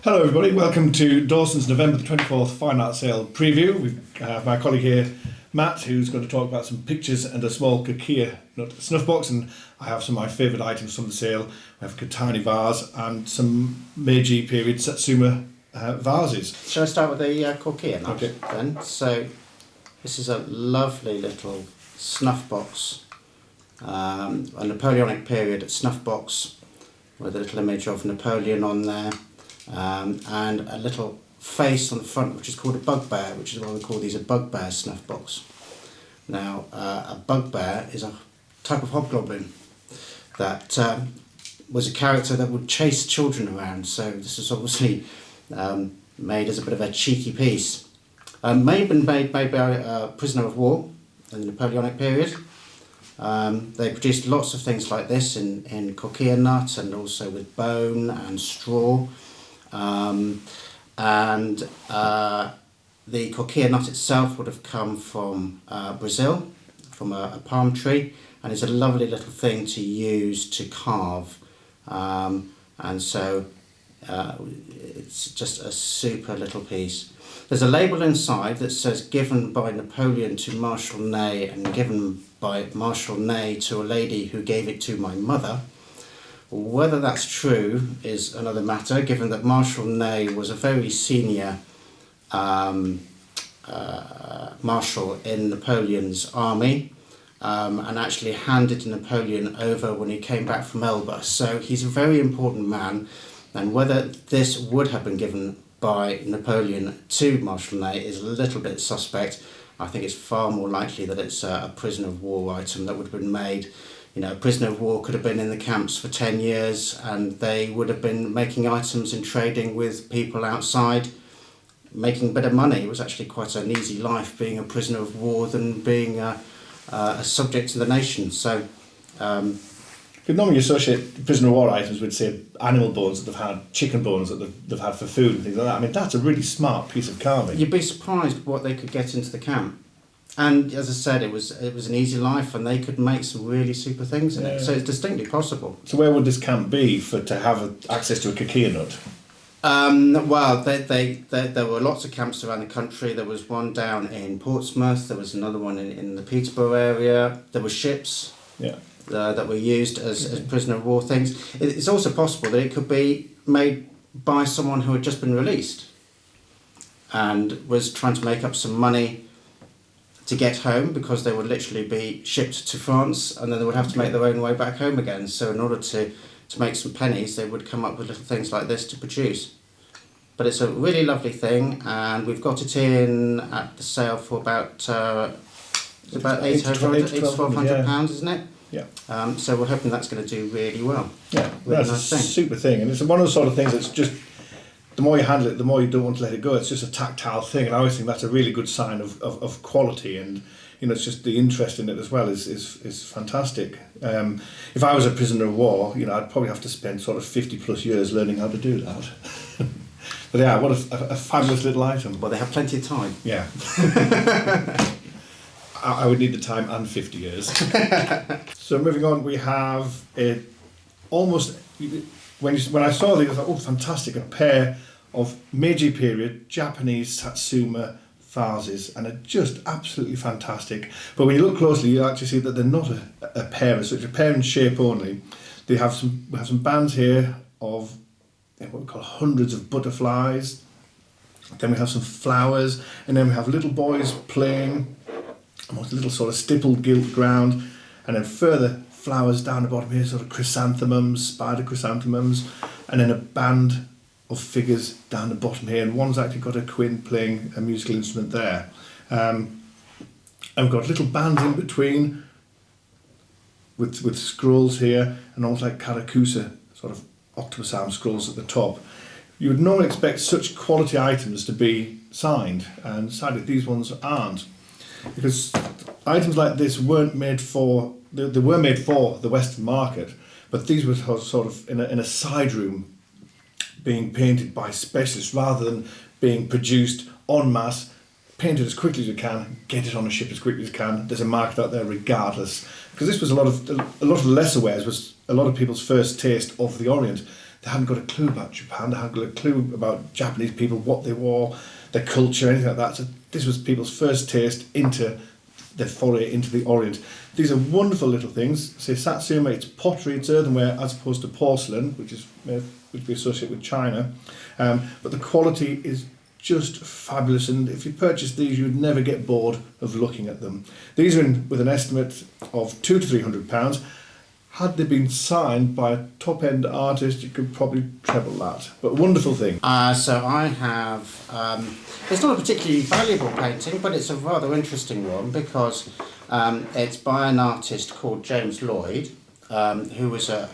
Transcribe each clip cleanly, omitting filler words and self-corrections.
Hello everybody, welcome to Dawson's November the 24th Fine Art Sale preview. We have my colleague here, Matt, who's going to talk about some pictures and a small Kutani snuff box, and I have some of my favourite items from the sale. We have a Kutani vase and some Meiji period Satsuma vases. Shall I start with the Kutani Okay. then? So this is a lovely little snuff box, a Napoleonic period snuff box with a little image of Napoleon on there. And a little face on the front which is called a bugbear, which is why we call these a bugbear snuff box. Now a bugbear is a type of hobgoblin that was a character that would chase children around, so this is obviously made as a bit of a cheeky piece. Made by a prisoner of war in the Napoleonic period. They produced lots of things like this in coquille nut and also with bone and straw. The coquille nut itself would have come from Brazil, from a palm tree, and it's a lovely little thing to use to carve, and so it's just a super little piece. There's a label inside that says given by Napoleon to Marshal Ney and given by Marshal Ney to a lady who gave it to my mother. Whether that's true is another matter, given that Marshal Ney was a very senior marshal in Napoleon's army, and actually handed Napoleon over when he came back from Elba. So he's a very important man, and whether this would have been given by Napoleon to Marshal Ney is a little bit suspect. I think it's far more likely that it's a prisoner of war item that would have been made. You know, a prisoner of war could have been in the camps for 10 years and they would have been making items and trading with people outside, making a bit of money. It was actually quite an easy life being a prisoner of war than being a subject to the nation. So, You normally associate prisoner of war items with, say, animal bones that they've had, chicken bones that they've had for food and things like that. I mean, that's a really smart piece of carving. You'd be surprised what they could get into the camp. And as I said, it was an easy life, and they could make some really super things in it. So it's distinctly possible. So where would this camp be to have access to a coquille nut? Well, there were lots of camps around the country. There was one down in Portsmouth. There was another one in the Peterborough area. There were ships that were used as prisoner of war things. It's also possible that it could be made by someone who had just been released and was trying to make up some money to get home, because they would literally be shipped to France and then they would have to make their own way back home again. So in order to make some pennies, they would come up with little things like this to produce. But it's a really lovely thing, and we've got it in at the sale for about £800 to £1,200, isn't it? Yeah. So we're hoping that's going to do really well. Yeah, really that's nice a super thing, and it's one of the sort of things that's just, the more you handle it, the more you don't want to let it go. It's just a tactile thing, and I always think that's a really good sign of quality, and it's just the interest in it as well is fantastic. If I was a prisoner of war, I'd probably have to spend sort of 50 plus years learning how to do that. But yeah, what a fabulous little item. Well, they have plenty of time. Yeah. I would need the time and 50 years. So moving on, we have almost, when I saw these, I thought, oh, fantastic, a pair of Meiji period Japanese Satsuma vases, and are just absolutely fantastic. But when you look closely, you actually see that they're not a pair as such, a pair in shape only. We have some bands here of what we call hundreds of butterflies. Then we have some flowers, and then we have little boys playing, almost a little sort of stippled gilt ground, and then further flowers down the bottom here, sort of chrysanthemums, spider chrysanthemums, and then a band of figures down the bottom here, and one's actually got a quint playing a musical instrument there. And we've got little bands in between with scrolls here, and almost like karakusa, sort of octopus arm scrolls at the top. You would normally expect such quality items to be signed, and sadly these ones aren't, because items like this weren't made for, they were made for the Western market, but these were sort of in a side room being painted by specialists rather than being produced en masse, painted as quickly as you can, get it on a ship as quickly as you can. There's a market out there regardless, because this was a lot of the lesser wares was a lot of people's first taste of the Orient. they hadn't got a clue about Japan, they hadn't got a clue about Japanese people, what they wore, their culture, anything like that. So this was people's first taste into their foray into the Orient. These are wonderful little things. Say Satsuma, it's pottery, it's earthenware, as opposed to porcelain, which we associate with China. But the quality is just fabulous, and if you purchase these, you'd never get bored of looking at them. These are with an estimate of £200 to £300. Had they been signed by a top-end artist, you could probably treble that. But wonderful thing. So I have, it's not a particularly valuable painting, but it's a rather interesting one because it's by an artist called James Lloyd, who was a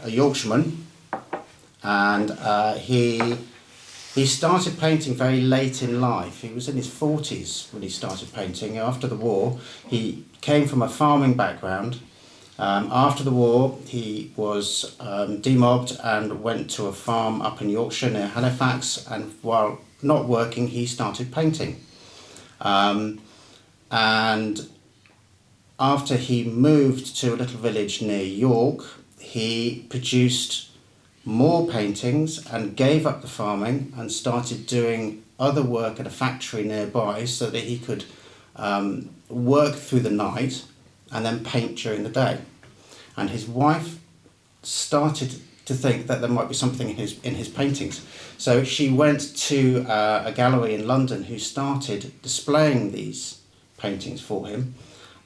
Yorkshireman, and he started painting very late in life. He was in his 40s when he started painting. After the war, he came from a farming background. After the war, he was demobbed and went to a farm up in Yorkshire near Halifax, and while not working, he started painting. And after he moved to a little village near York, he produced more paintings and gave up the farming and started doing other work at a factory nearby so that he could work through the night and then paint during the day. And his wife started to think that there might be something in his paintings. So she went to a gallery in London who started displaying these paintings for him,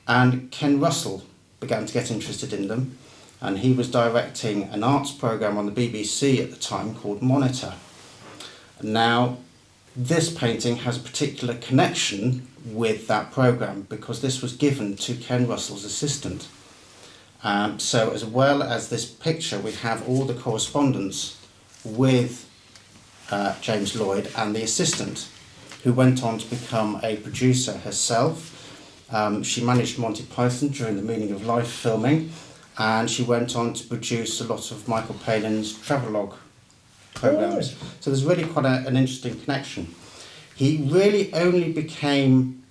and Ken Russell began to get interested in them, and he was directing an arts programme on the BBC at the time called Monitor. Now, this painting has a particular connection with that programme because this was given to Ken Russell's assistant. So as well as this picture, we have all the correspondence with James Lloyd and the assistant, who went on to become a producer herself. She managed Monty Python during the Meaning of Life filming, and she went on to produce a lot of Michael Palin's travelogue programmes. Oh. So there's really quite an interesting connection. He really only became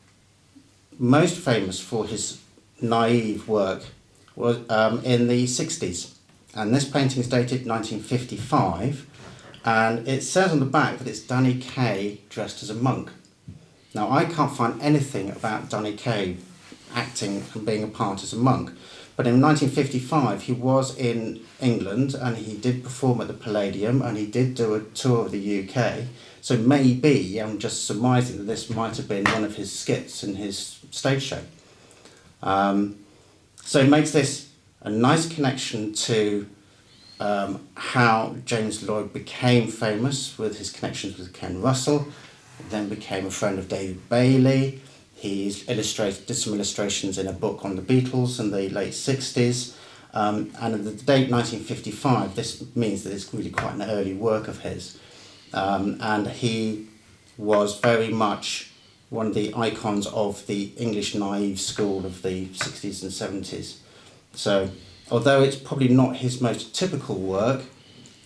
most famous for his naive work was in the 60s, and this painting is dated 1955, and it says on the back that it's Danny Kaye dressed as a monk. Now, I can't find anything about Danny Kaye acting and being a part as a monk, but in 1955 he was in England and he did perform at the Palladium and he did do a tour of the UK, so maybe, I'm just surmising that this might have been one of his skits in his stage show. So it makes this a nice connection to how James Lloyd became famous with his connections with Ken Russell, then became a friend of David Bailey. He's did some illustrations in a book on the Beatles in the late 60s. And at the date 1955, this means that it's really quite an early work of his. And he was very much one of the icons of the English naive school of the 60s and 70s. So, although it's probably not his most typical work,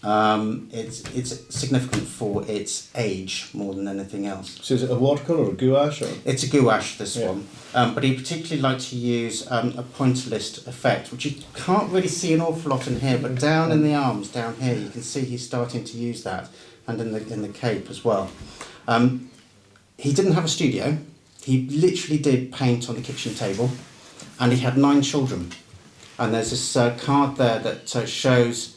it's significant for its age more than anything else. So is it a watercolour or a gouache? Or? It's a gouache, this one. But he particularly liked to use a pointillist effect, which you can't really see an awful lot in here, but down in the arms, down here, you can see he's starting to use that, and in the cape as well. He didn't have a studio. He literally did paint on the kitchen table, and he had 9 children. And there's this card there that shows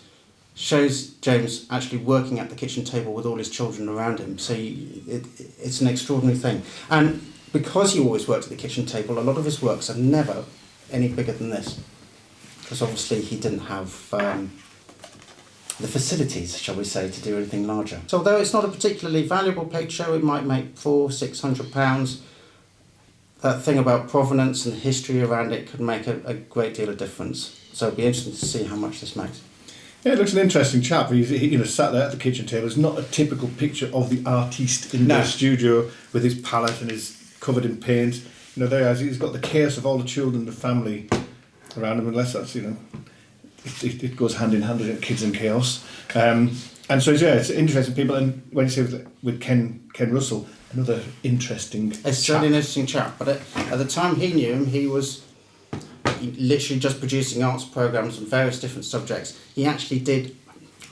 James actually working at the kitchen table with all his children around him. So it's an extraordinary thing. And because he always worked at the kitchen table, a lot of his works are never any bigger than this. Because obviously he didn't have the facilities, shall we say, to do anything larger. So although it's not a particularly valuable picture, it might make £400-600, that thing about provenance and history around it could make a great deal of difference. So it'd be interesting to see how much this makes. Yeah, it looks an interesting chap. He's sat there at the kitchen table. It's not a typical picture of the artiste in the studio with his palette and his covered in paint. There he is. He's got the chaos of all the children and the family around him, unless that's, it goes hand in hand with kids and chaos. And so, it's interesting people. And when you say with Ken Russell, another interesting It's certainly an interesting chap. But at the time he knew him, he was literally just producing arts programmes on various different subjects. He actually did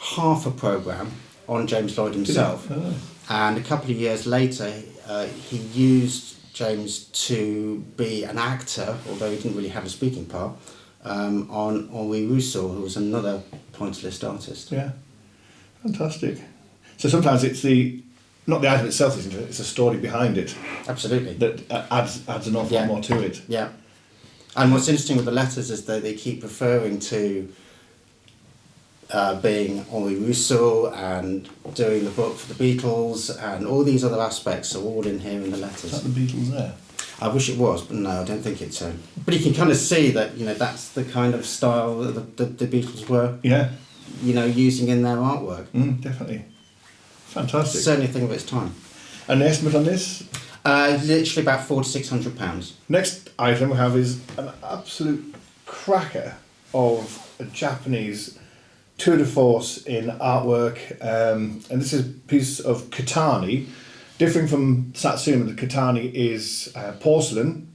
half a programme on James Lloyd himself. Oh. And a couple of years later, he used James to be an actor, although he didn't really have a speaking part, on Henri Rousseau, who was another pointillist artist. Yeah, fantastic. So sometimes it's not the item itself that's interesting, it's the story behind it Absolutely. that adds an awful lot more to it. Yeah. And what's interesting with the letters is that they keep referring to being Henri Rousseau and doing the book for the Beatles, and all these other aspects are all in here in the letters. Is that the Beatles there? I wish it was, but no, I don't think it's so. But you can kind of see that, you know, that's the kind of style that the Beatles were, Yeah. you know, using in their artwork. Definitely. Fantastic. Certainly a thing of its time. And the estimate on this? Literally about £400 to £600. Next item we have is an absolute cracker of a Japanese tour de force in artwork, and this is a piece of Kutani. Differing from Satsuma, the Kutani is porcelain.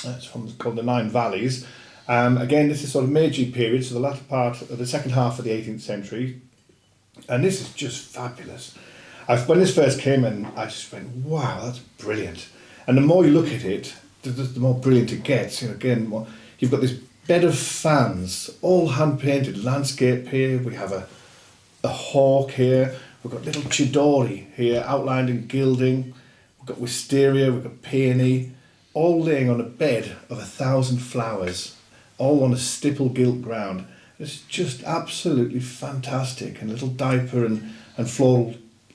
It's called the Nine Valleys. Again, this is sort of Meiji period, so the latter part of the second half of the 18th century. And this is just fabulous. When this first came in, I just went, wow, that's brilliant. And the more you look at it, the more brilliant it gets. You know, again, you've got this bed of fans, all hand-painted landscape here. We have a hawk here. We've got little chidori here, outlined in gilding. We've got wisteria, we've got peony, all laying on a bed of 1,000 flowers, all on a stipple gilt ground. It's just absolutely fantastic. And a little diaper and floral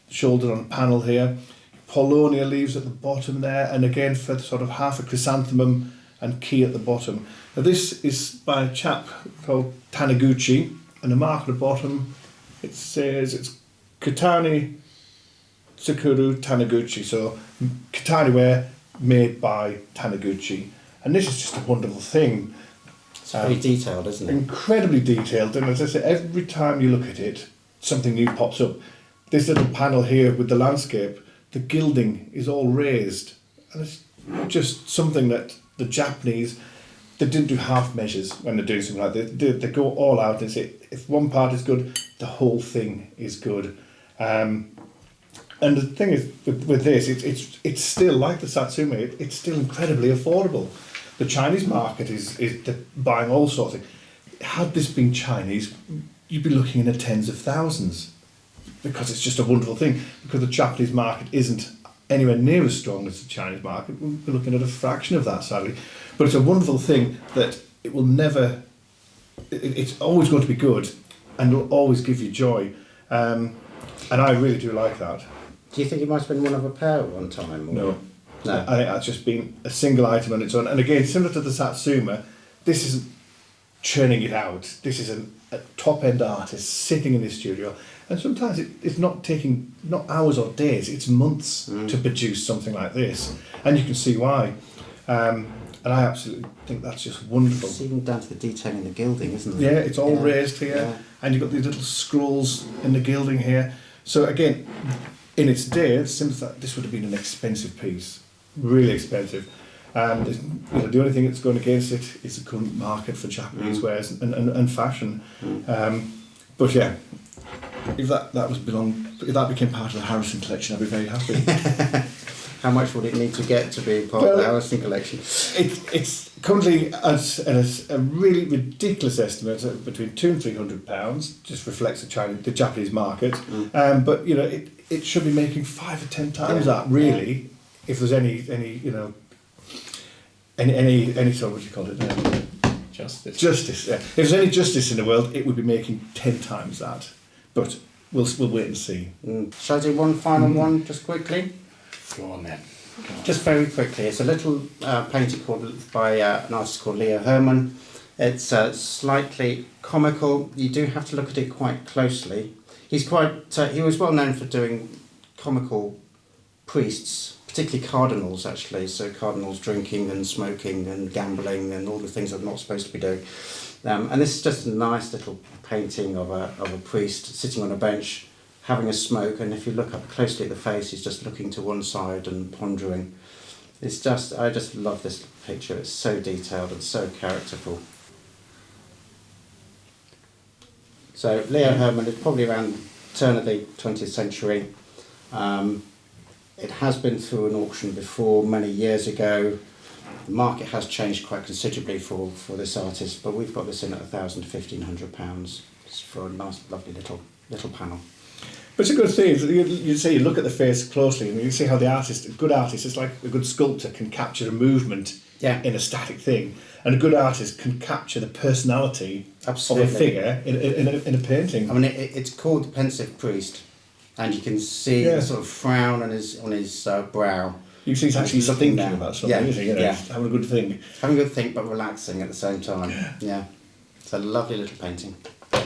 shoulder on a panel here. Paulownia leaves at the bottom there, and again for sort of half a chrysanthemum and key at the bottom. Now this is by a chap called Taniguchi, and the mark at the bottom, it says it's Kutani Tsukuru Taniguchi, so Kutani ware made by Taniguchi. And this is just a wonderful thing. It's very detailed, isn't it? Incredibly detailed, and as I say, every time you look at it, something new pops up. This little panel here with the landscape, the gilding is all raised, and it's just something that the Japanese, they didn't do half measures when they're doing something like that. They go all out and say, if one part is good, the whole thing is good. And the thing is, with this, it's still like the Satsuma, it's still incredibly affordable. The Chinese market is buying all sorts of things. Had this been Chinese, you'd be looking in the tens of thousands, because it's just a wonderful thing. Because the Japanese market isn't anywhere near as strong as the Chinese market, we're looking at a fraction of that, sadly. But it's a wonderful thing that it will never, it's always going to be good, and it'll always give you joy. And I really do like that. Do you think it might have been one of a pair at one time? Or? No. No. I think that's just been a single item on its own. And again, similar to the Satsuma, this isn't churning it out. This is a top-end artist sitting in his studio. And sometimes it's not taking, not hours or days, it's months to produce something like this. And you can see why. And I absolutely think that's just wonderful. It's even down to the detail in the gilding, isn't it? Yeah, it's all raised here. And you've got these little scrolls in the gilding here. So again, in its day, it seems that this would have been an expensive piece. Really expensive. And the only thing that's going against it is the current market for Japanese wares and fashion. But yeah, if that became part of the Harrison collection, I'd be very happy. How much would it need to get to be part of the Harrison collection? It's currently at a really ridiculous estimate of between £200 and £300. Just reflects the Japanese market. But you know, it should be making 5 or 10 times that really. If there's any sort of, what do you call it? Justice. Justice. Yeah. If there's any justice in the world, it would be making 10 times that. But we'll wait and see. Shall I do one final one just quickly? Go on then. Just very quickly. It's a little painting by an artist called Leo Herman. It's slightly comical. You do have to look at it quite closely. He was well known for doing comical priests, particularly cardinals actually, so cardinals drinking and smoking and gambling and all the things they're not supposed to be doing. And this is just a nice little painting of a priest sitting on a bench having a smoke, and if you look up closely at the face, he's just looking to one side and pondering. I just love this picture. It's so detailed and so characterful. So So Leo Herman is probably around the turn of the 20th century. It has been through an auction before many years ago. The market has changed quite considerably for this artist, but we've got this in at £1,000 to £1,500 for a nice, lovely little panel. But it's a good thing. You say you look at the face closely, and you see how a good artist, it's like a good sculptor can capture a movement in a static thing, and a good artist can capture the personality Absolutely. of a figure in a painting. I mean, it's called the Pensive Priest, and you can see the sort of frown on his brow. You see he's actually thinking about something, isn't he? You know, having a good think. Having a good think, but relaxing at the same time. Yeah. It's a lovely little painting.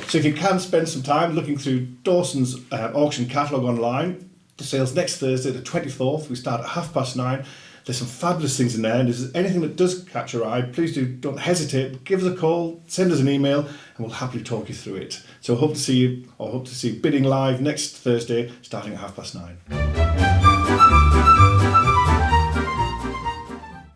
So if you can spend some time looking through Dawson's auction catalogue online, the sale's next Thursday, the 24th. We start at 9:30. There's some fabulous things in there, and if there's anything that does catch your eye, please don't hesitate. Give us a call, send us an email, and we'll happily talk you through it. So hope to see you bidding live next Thursday, starting at 9:30.